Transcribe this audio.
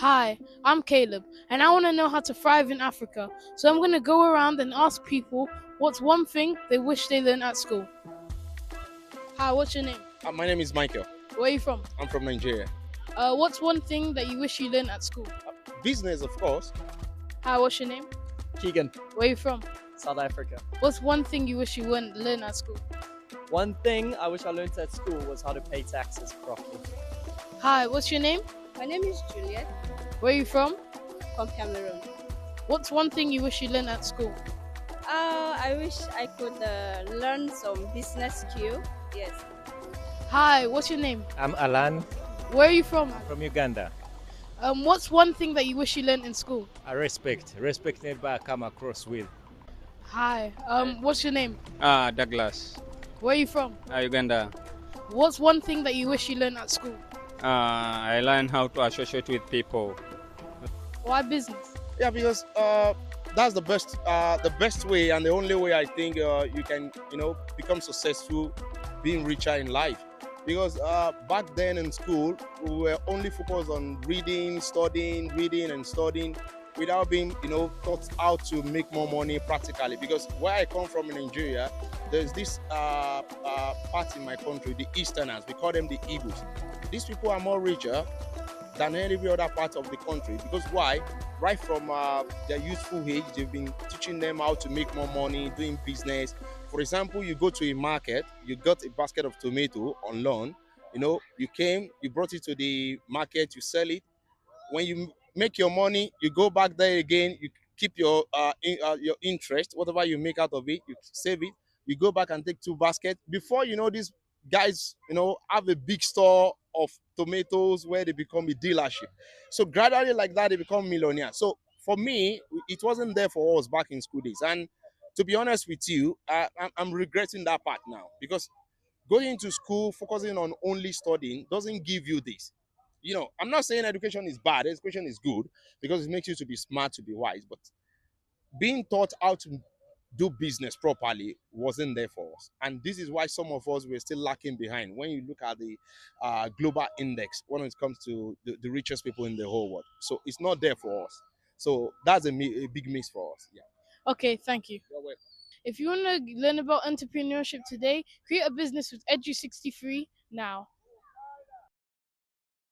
Hi, I'm Caleb, and I want to know how to thrive in Africa. So I'm going to go around and ask people what's one thing they wish they learned at school. Hi, what's your name? My name is Michael. Where are you from? I'm from Nigeria. What's one thing that you wish you learned at school? Business, of course. Hi, what's your name? Keegan, Where are you from? South Africa. What's one thing you wish you learned at school? One thing I wish I learned at school was how to pay taxes properly. Hi, what's your name? My name is Juliet Where are you from? from Cameroon. What's one thing you wish you learned at school? I wish I could learn some business skill. Yes. Hi, what's your name? I'm Alan Where are you from? from Uganda. What's one thing that you wish you learned in school? I respect never come across with. Hi, what's your name? Douglas, Where are you from? Uganda. What's one thing that you wish you learned at school? I learned how to associate with people. Why business? Yeah, because that's the best way and the only way I think you can, become successful, being richer in life. Because back then in school, we were only focused on reading and studying, without being, taught how to make more money practically. Because where I come from in Nigeria, there's this part in my country, the Easterners. We call them the Igbos. These people are more richer than every other part of the country. Because why? Right from their youthful age, they've been teaching them how to make more money, doing business. For example, you go to a market, you got a basket of tomato on loan. You came, you brought it to the market, you sell it. When you make your money, you go back there again, you keep your interest, whatever you make out of it, you save it, you go back and take two baskets. Before you know, these guys, have a big store of tomatoes where they become a dealership. So gradually like that, they become millionaires. So for me, it wasn't there for us back in school days. And to be honest with you, I'm regretting that part now, because going to school, focusing on only studying doesn't give you this. I'm not saying education is bad. Education is good because it makes you to be smart, to be wise. But being taught how to do business properly wasn't there for us. And this is why some of us were still lacking behind when you look at the global index when it comes to the richest people in the whole world. So it's not there for us. So that's a big miss for us. Yeah. Okay, thank you. You're welcome. If you want to learn about entrepreneurship today, create a business with Edu63 now.